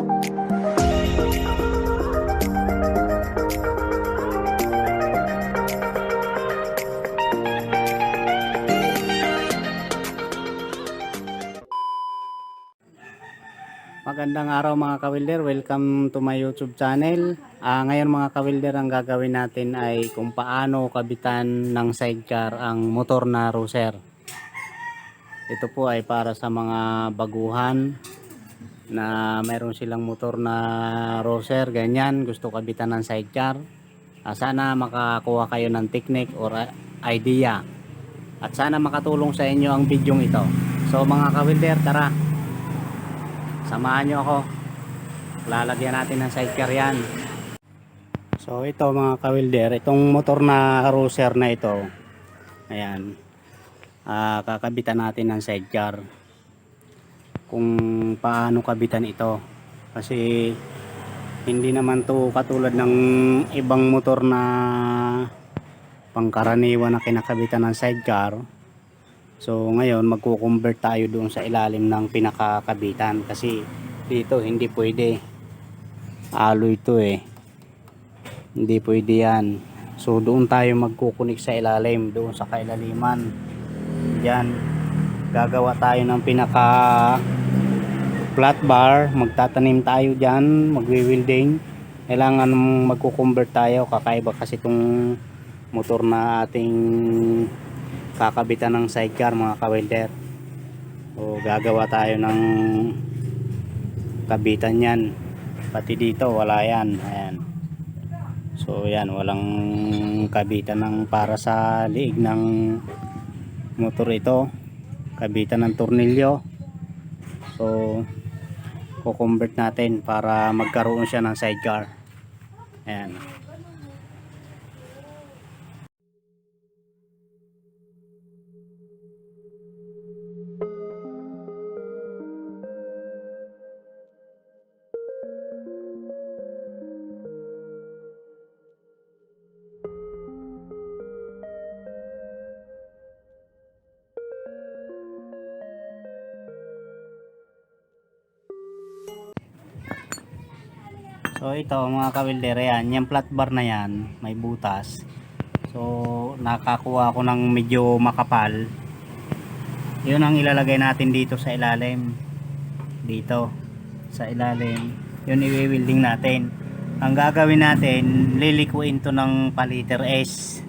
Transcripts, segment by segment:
Magandang araw mga kawilder, welcome to my YouTube channel. Ngayon mga kawilder, ang gagawin natin ay kung paano kabitan ng sidecar ang motor na Roser. Ito po ay para sa mga baguhan na mayroon silang motor na Roser, ganyan, gusto kabitan ng sidecar. Sana makakuha kayo ng technique or idea at sana makatulong sa inyo ang video ito. So mga kawilder, tara, samahan nyo ako. Lalagyan natin ng sidecar yan. So ito mga kawilder, itong motor na Roser na ito, ayan, kakabitan natin ng sidecar. Kung paano kabitan ito, kasi hindi naman to katulad ng ibang motor na pangkaraniwan na kinakabitan ng sidecar. So ngayon magko-convert tayo doon sa ilalim ng pinakakabitan, kasi dito hindi pwede, alloy ito hindi pwede yan. So doon tayo magkukunik sa ilalim, doon sa kailaliman. Yan, gagawa tayo ng pinaka flat bar, magtatanim tayo dyan, magwi-welding. Kailangan magko-convert tayo, kakaiba kasi itong motor na ating kakabitan ng sidecar mga kawilder. So gagawa tayo ng kabitan yan, pati dito wala yan, ayan. So yan, walang kabitan ng para sa liig ng motor ito, kabitan ng tornilyo. So ko-convert natin para magkaroon siya ng sidecar, ayan. So ito mga kawilder, yan, yung flat bar na yan, may butas. So nakakuha ako ng medyo makapal. Yun ang ilalagay natin dito sa ilalim. Dito sa ilalim, yun i-welding natin. Ang gagawin natin, lilikuin to ng paliter S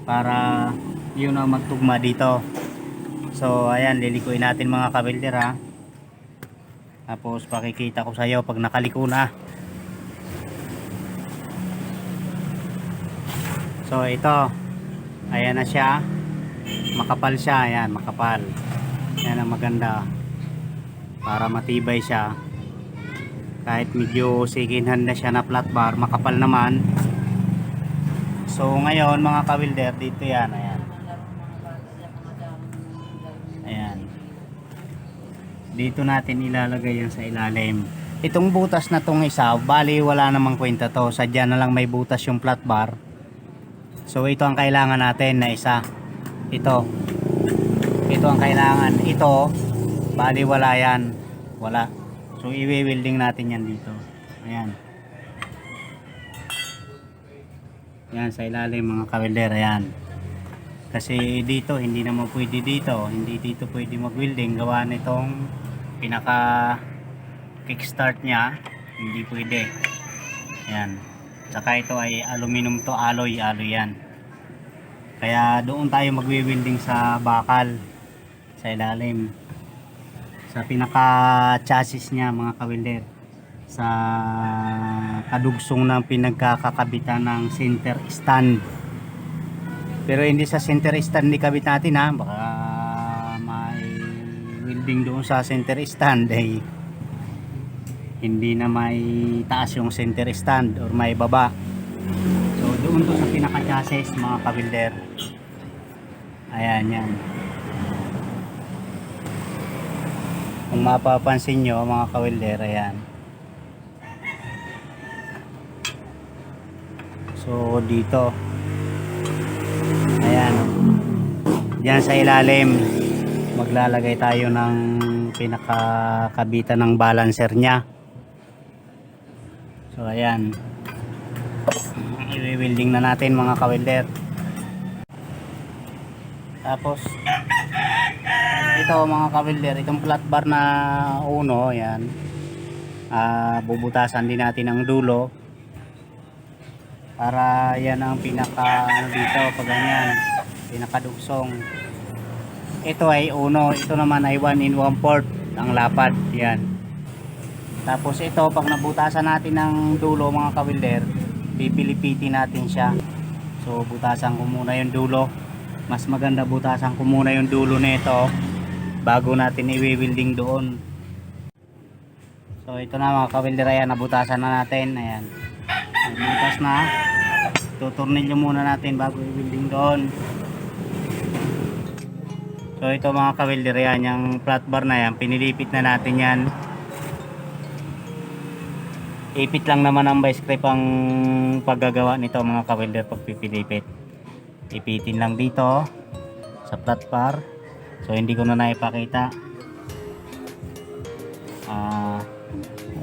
para yun ang magtugma dito. So ayan, lilikuin natin mga kawilder ha. Tapos pakikita ko sa iyo pag nakaliko na. So ito, ayan na siya, makapal siya, ayan, makapal. Ayan ang maganda, para matibay siya. Kahit medyo second hand na siya na flat bar, makapal naman. So ngayon mga kawilder, dito yan, ayan. Ayan. Dito natin ilalagay yan sa ilalim. Itong butas na tong isa, bali wala namang kwenta to, sadya na lang may butas yung flat bar. So ito ang kailangan natin na isa. Ito ang kailangan. Ito, bali wala yan. Wala. So i-welding natin yan dito. Ayan. Yan sa ilalim mga kawilder. Ayan. Kasi dito, hindi naman pwede dito. Hindi dito pwede mag-welding. Gawa nitong pinaka kickstart niya. Hindi pwede. Ayan. Saka ito ay aluminum to, alloy yan. Kaya doon tayo magwi-welding sa bakal, sa ilalim, sa pinaka chassis niya mga kawilder, sa kadugsong ng pinagkakabitan ng center stand. Pero hindi sa center stand ikabit natin ha, baka may welding doon sa center stand hindi na may taas yung center stand or may baba. So doon to sa pinaka chassis mga kawilder. Ayan yan. Kung mapapansin nyo mga kawilder, ayan. So dito, ayan, diyan sa ilalim maglalagay tayo ng pinakakabitan ng balancer nya. So ayan, i-welding na natin mga ka-welder. Tapos ito mga ka-welder, itong flat bar na uno, ayan, bubutasan din natin ang dulo para yan ang pinaka ano dito, pag ganyan, pinakadugsong. Ito ay uno, ito naman ay 1 in 1/4 ang lapad, yan. Tapos ito, pag nabutasan natin ng dulo mga ka-welder, pipilipitin natin siya. So butasan ko muna yung dulo. Mas maganda butasan ko muna yung dulo nito bago natin i-welding doon. So ito na mga ka-welder, ayan, nabutasan na natin. Ayan, butas na. Tuturnilyo muna natin bago i-welding doon. So ito mga ka-welder, yan, yung flat bar na yan, pinilipit na natin yan. Ipit lang naman ang vice grip ang paggagawa nito mga ka-welder pag pipilipit. Ipitin lang dito sa flat bar. So hindi ko na naipakita.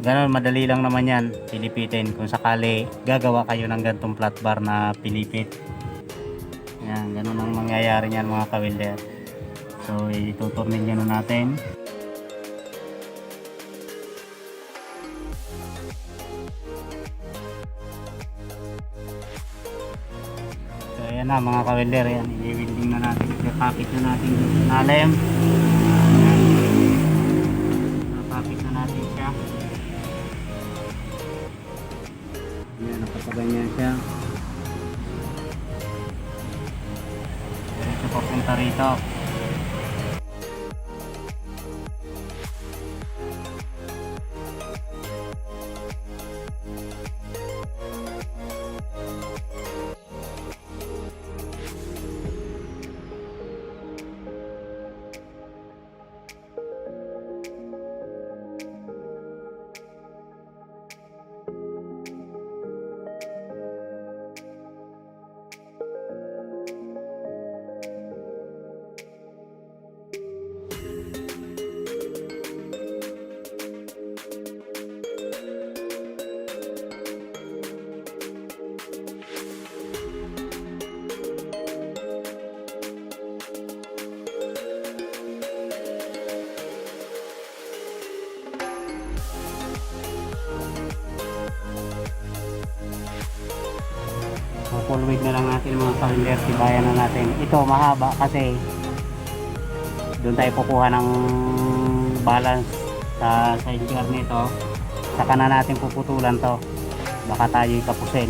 Ganun, madali lang naman yan pilipitin kung sakali gagawa kayo ng gantong flat bar na pilipit. Yan, ganun ang mangyayari niyan mga ka-welder. So ituturnilyo na natin. So ayan na mga ka-welder, yan, i-welding na natin, i-package na natin dito sa lalim. Napapit na natin siya. Ayan, nakapaganyan siya. Diretso papunta rito. Full weight na lang natin mga ka-welder, tibayan na natin. Ito mahaba kasi doon tayo kukuha ng balance sa sidecar nito. Saka na natin puputulan to, baka tayo kapusin.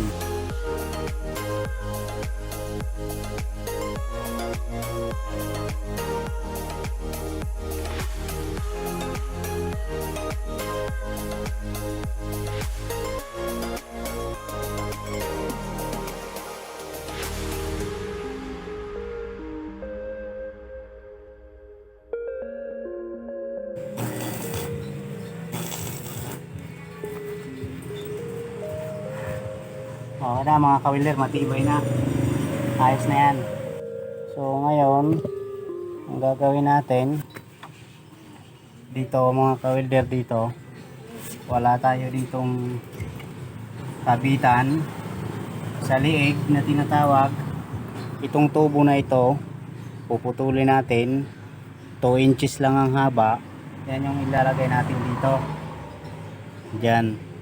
Okay na mga ka-welder, matibay na. Ayos na yan. So ngayon, ang gagawin natin dito mga ka-welder, dito wala tayo ditong kabitan sa liig na tinatawag. Itong tubo na ito puputulin natin. 2 inches lang ang haba. Yan yung ilalagay natin dito. Diyan.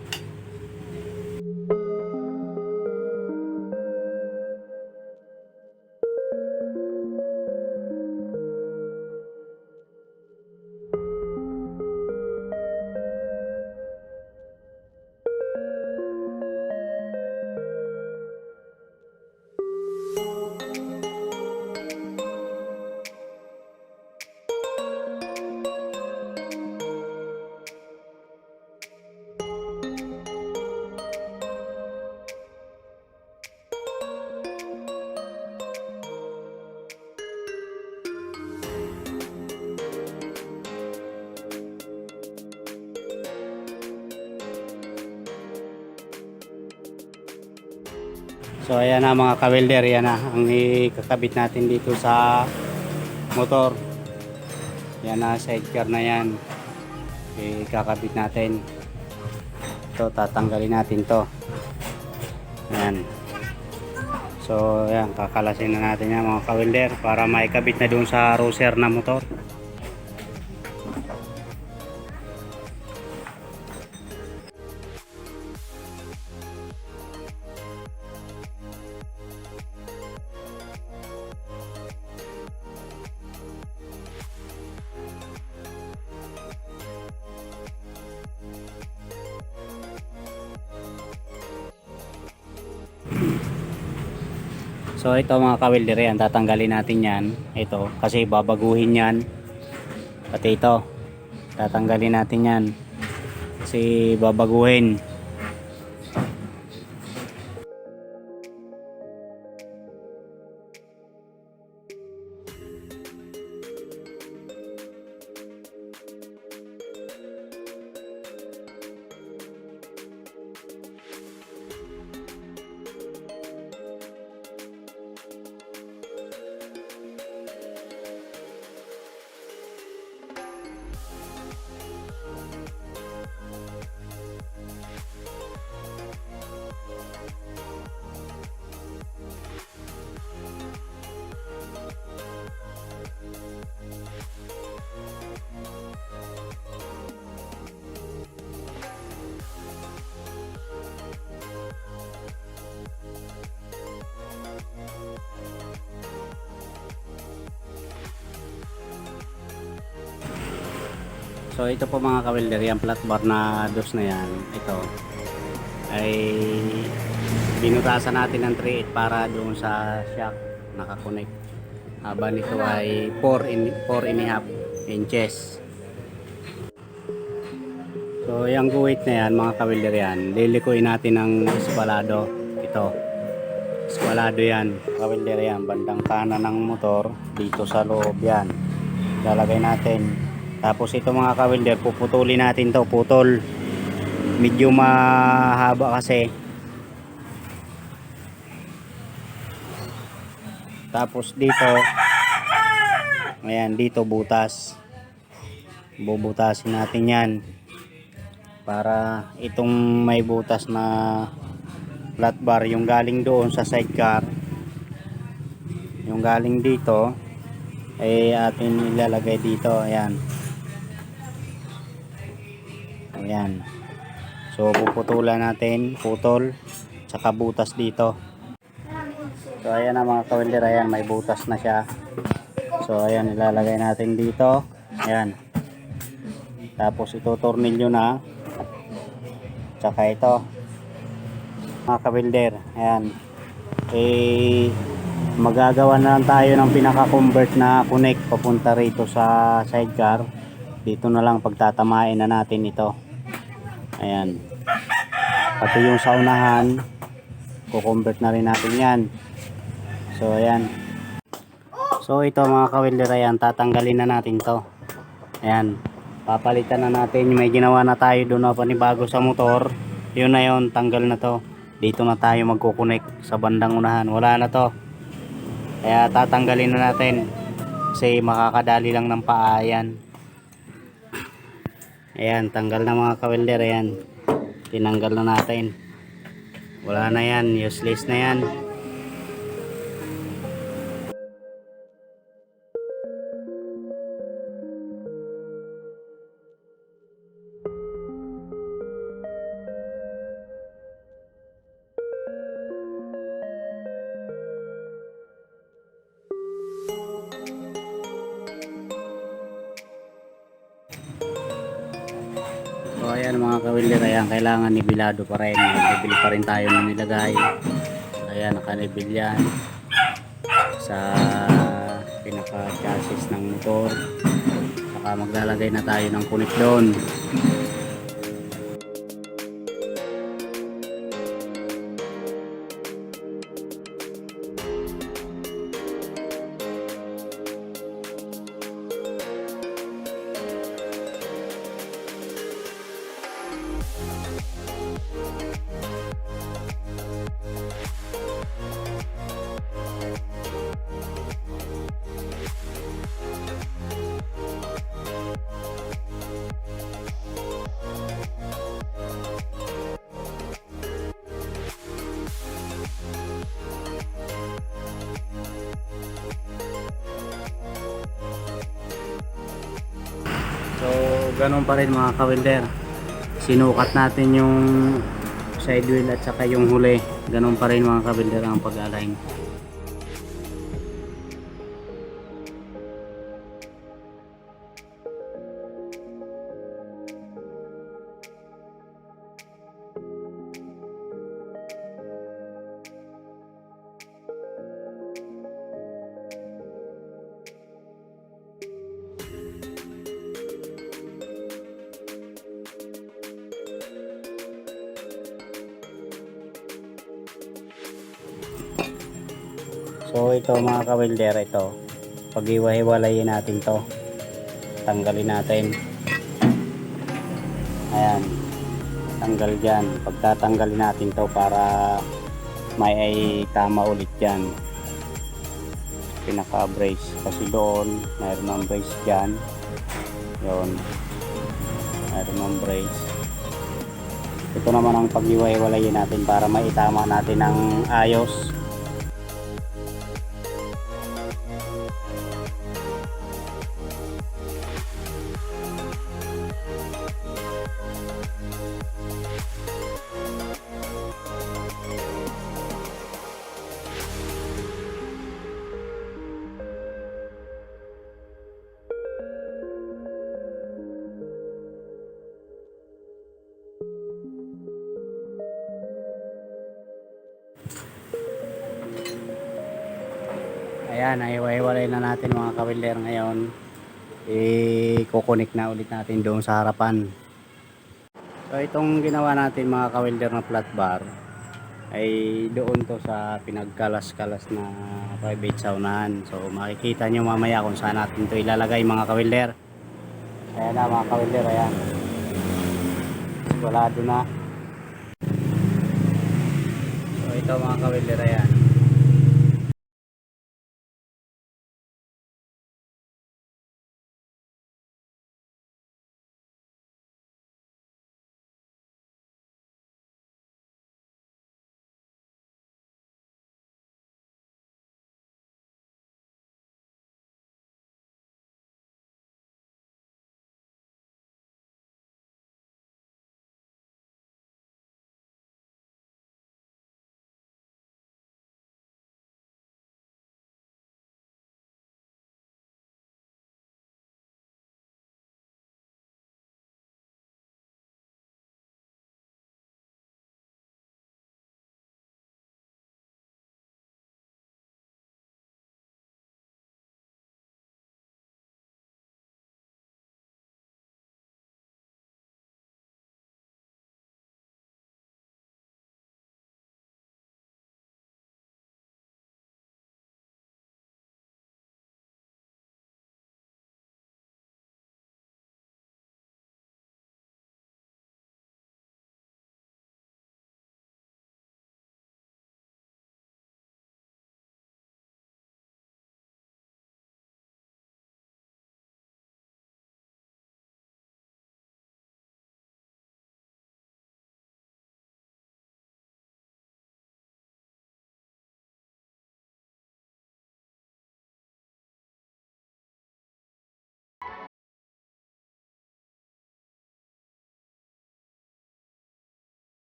So ayan na mga ka-welder, yan na ang ikakabit natin dito sa motor. Yan na, sidecar na yan, ikakabit natin. Ito, tatanggalin natin to. Ayan. So, ayan, kakalasin na natin yan mga ka-welder para maikabit na doon sa Ruser na motor. So ito mga ka-welder, yan, tatanggalin natin yan. Ito, kasi babaguhin yan. Pati ito, tatanggalin natin yan. Kasi babaguhin. So ito po mga ka-welder, yung flat bar na dos na yan, ito ay binutasan natin ng 3/8 para doon sa shock nakakonect. Habang ito ay 4.5 inches. So yung guhit na yan mga ka-welder, yan lilikuin natin ng espalado. Ito espalado yan ka-welder, yan bandang kanan ng motor dito sa loob, yan lalagay natin. Tapos ito mga ka-welder, puputulin natin to, putol. Medyo mahaba kasi. Tapos dito, ayan, dito butas. Bubutasin natin yan. Para itong may butas na flat bar, yung galing doon sa sidecar, yung galing dito, ay atin ilalagay dito, ayan. Ayan. So puputulan natin, putol, tsaka butas dito. So ayan na mga ka-welder, ayan may butas na siya. So ayan, ilalagay natin dito. Ayan. Tapos ito tornilyo na. Tsaka ito. Mga ka-welder, ayan. Magagawa na lang tayo ng pinaka-convert na connect papunta rito sa sidecar. Dito na lang pagtatamain na natin ito. Ayan. Pati yung sa unahan, kukonvert na rin natin yan. So ayan. So ito mga ka-welder, ayan, tatanggalin na natin to. Ayan. Papalitan na natin. May ginawa na tayo doon na panibago sa motor. Yun na yun, tanggal na to. Dito na tayo magkukonek sa bandang unahan. Wala na to. Kaya tatanggalin na natin. Kasi makakadali lang ng paa yan. Ayan, tanggal na mga ka-welder, ayan. Tinanggal na natin. Wala na yan, useless na yan. So ayan mga ka-welder, ayan, kailangan nibilado pa rin. Nibil pa rin tayo ng nilagay. Ayan, nakanibil yan sa pinaka chassis ng motor. Saka maglalagay na tayo ng connect doon. ganun pa rin mga ka-welder. Sinukat natin yung side wheel at saka yung huli. Ganun pa rin mga ka-welder ang pag-align. So ito mga ka-welder, ito pag-iwa-hiwalayin natin to, tanggalin natin. Ayan, tanggal dyan. Pagtatanggalin natin to para may ay tama ulit dyan pinaka brace, kasi doon mayroon ng brace dyan. Yun, mayroon ng brace. Ito naman ang pag-iwa-hiwalayin natin para maitama natin ng ayos. Ayan, nahiwa-hiwalay na natin mga ka-welder. Ngayon i-coconnect na ulit natin doon sa harapan. So itong ginawa natin mga ka-welder na flat bar ay doon to sa pinagkalas-kalas na private saunahan. So makikita nyo mamaya kung saan natin to ilalagay mga ka-welder. Ayan na mga ka-welder, ayan, sigurado na. So ito mga ka-welder, ayan.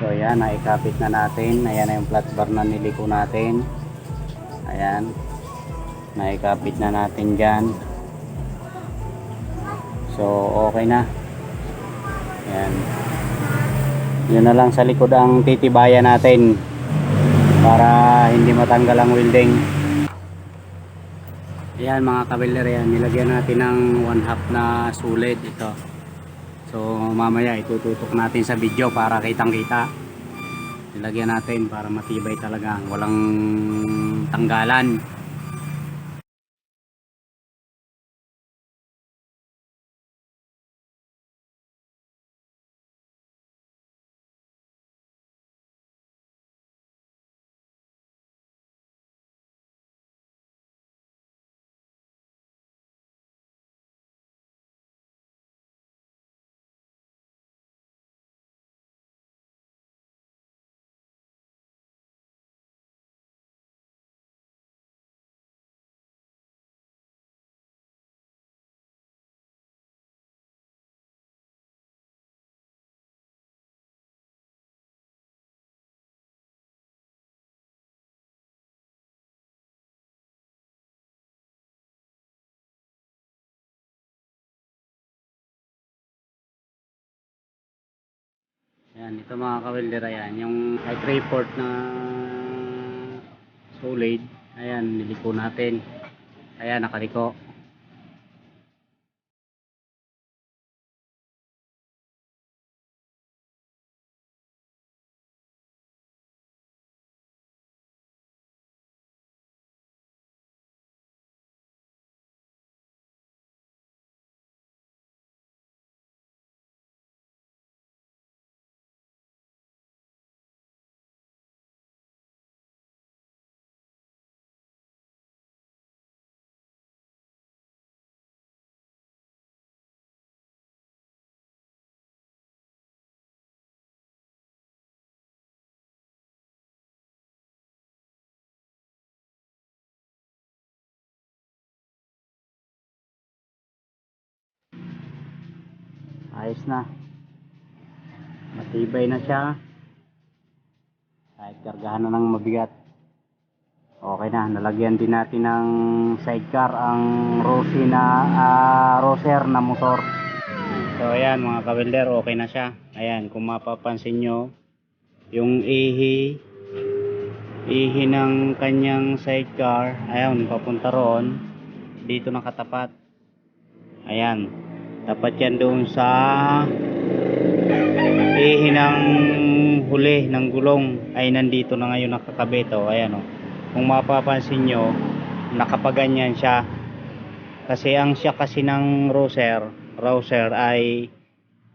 So ayan, naikapit na natin. Ayan na yung flat bar na niliko natin. Ayan, naikapit na natin dyan. So okay na. Ayan, yun na lang sa likod ang titibayan natin para hindi matanggal ang welding. Ayan mga kabelder, yan, nilagyan natin ng 1/2 na sulit ito. So mamaya itututok natin sa video para kitang kita. Nilagyan natin para matibay talaga, walang tanggalan. Ayan, ito mga kawelder, ayan, yung high 3/4 na solid, ayan, niliko natin. Ayan, nakaliko. Ayos na, matibay na siya kahit kargahan na ng mabigat. Okay na, nalagyan din natin ng sidecar ang Roser na motor. So ayan mga kabelder, okay na siya. Ayan, kung mapapansin nyo, yung ihi ng kanyang sidecar, ayan, papunta roon, dito nakatapat. Ayan, tapat yan doon sa ihi ng huli ng gulong, ay nandito na ngayon nakakabit. Ayan o, kung mapapansin nyo, nakapaganyan siya kasi ang siya kasi ng Roser ay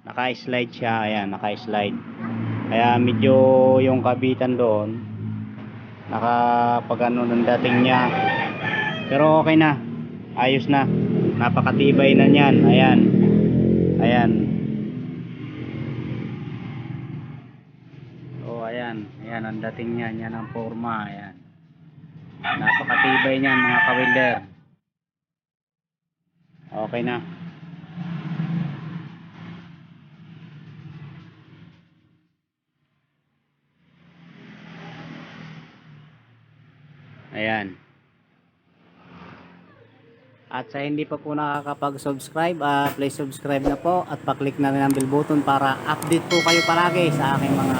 naka-slide siya. Ayan, naka-slide, kaya medyo yung kabitan doon nakapagano ng dating niya, pero okay na, ayos na, napakatibay na niyan. Ayan, ayan, ayan, ayan ang dating niyan, yan ang forma. Ayan, napakatibay niyan mga kawelder. Okay na. Ayan. At sa hindi pa po nakakapag-subscribe, please subscribe na po at pa-click na rin ang bell button para update po kayo palagi sa aking mga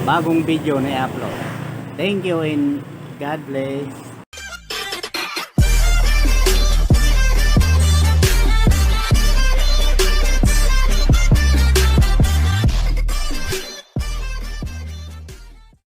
bagong video na i-upload. Thank you and God bless.